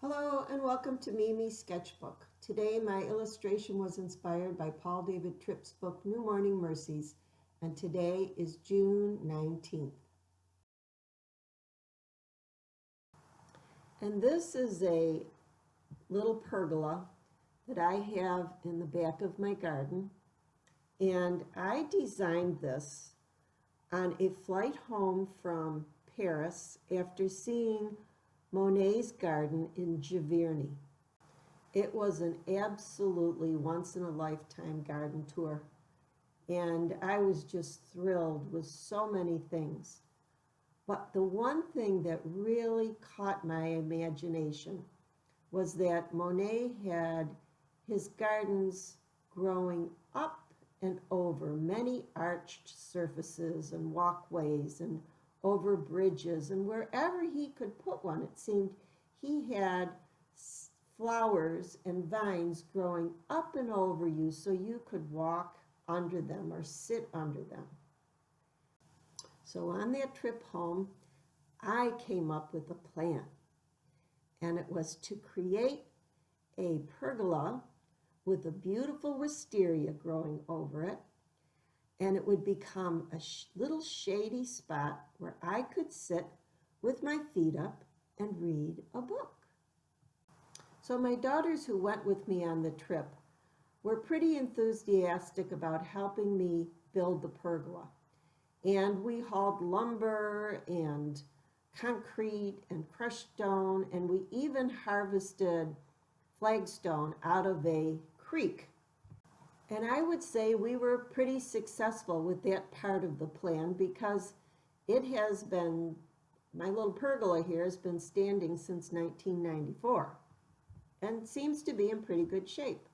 Hello and welcome to Mimi's Sketchbook. Today my illustration was inspired by David Tripp's book New Morning Mercies, and today is June 19th. And this is a little pergola that I have in the back of my garden, and I designed this on a flight home from Paris after seeing Monet's garden in Giverny. It was an absolutely once-in-a-lifetime garden tour, and I was just thrilled with so many things. But the one thing that really caught my imagination was that Monet had his gardens growing up and over many arched surfaces and walkways and over bridges, and wherever he could put one, it seemed he had flowers and vines growing up and over you so you could walk under them or sit under them. So on that trip home, I came up with a plan, and it was to create a pergola with a beautiful wisteria growing over it, and it would become a little shady spot where I could sit with my feet up and read a book. So my daughters who went with me on the trip were pretty enthusiastic about helping me build the pergola. And we hauled lumber and concrete and crushed stone, and we even harvested flagstone out of a creek. And I would say we were pretty successful with that part of the plan because it has been, my little pergola here has been standing since 1994 and seems to be in pretty good shape.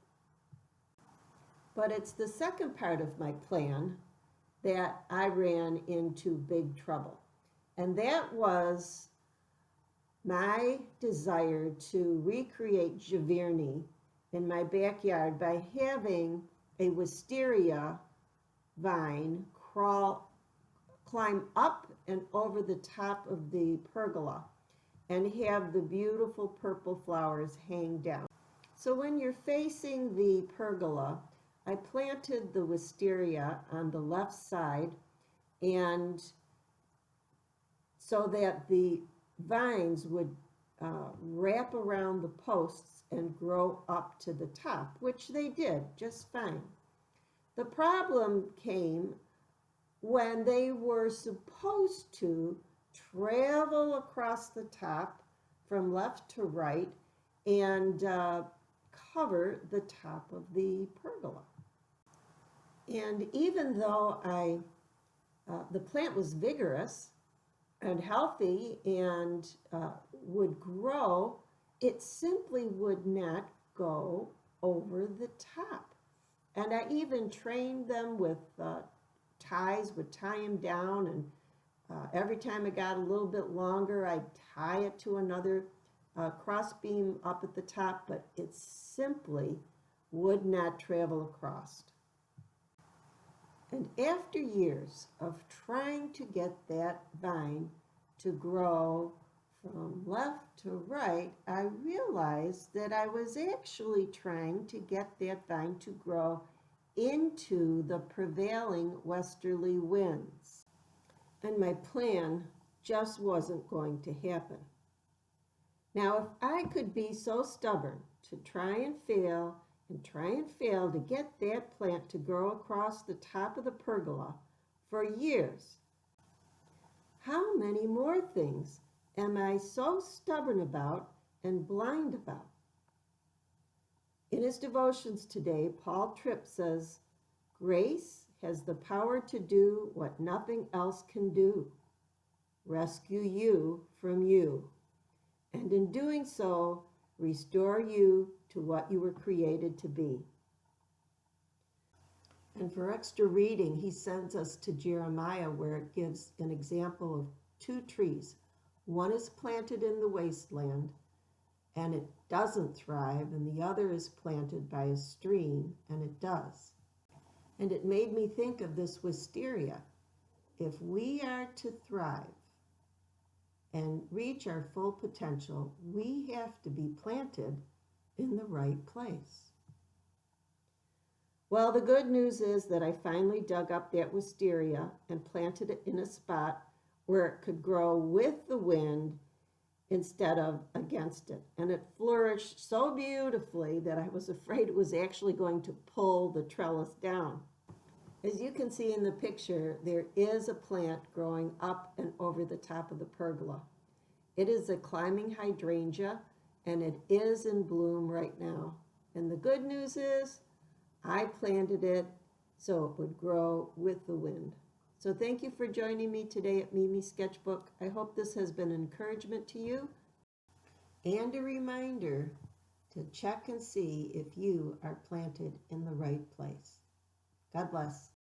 But it's the second part of my plan that I ran into big trouble. And that was my desire to recreate Giverny in my backyard by having a wisteria vine climb up and over the top of the pergola and have the beautiful purple flowers hang down. So when you're facing the pergola, I planted the wisteria on the left side, and so that the vines would wrap around the posts and grow up to the top, which they did just fine. The problem came when they were supposed to travel across the top from left to right and cover the top of the pergola. And even though the plant was vigorous and healthy and would grow, it simply would not go over the top. And I even trained them with ties, would tie them down, and every time it got a little bit longer, I'd tie it to another cross beam up at the top, but it simply would not travel across. And after years of trying to get that vine to grow from left to right, I realized that I was actually trying to get that vine to grow into the prevailing westerly winds. And my plan just wasn't going to happen. Now, if I could be so stubborn to try and fail to get that plant to grow across the top of the pergola for years, how many more things am I so stubborn about and blind about? In his devotions today, Tripp says, "Grace has the power to do what nothing else can do, rescue you from you, and in doing so, restore you to what you were created to be." And for extra reading, he sends us to Jeremiah, where it gives an example of two trees. One is planted in the wasteland, and it doesn't thrive, and the other is planted by a stream, and it does. And it made me think of this wisteria. If we are to thrive and reach our full potential, we have to be planted in the right place. Well, the good news is that I finally dug up that wisteria and planted it in a spot where it could grow with the wind instead of against it. And it flourished so beautifully that I was afraid it was actually going to pull the trellis down. As you can see in the picture, there is a plant growing up and over the top of the pergola. It is a climbing hydrangea, and it is in bloom right now. And the good news is, I planted it so it would grow with the wind. So thank you for joining me today at Mimi's Sketchbook. I hope this has been encouragement to you and a reminder to check and see if you are planted in the right place. God bless.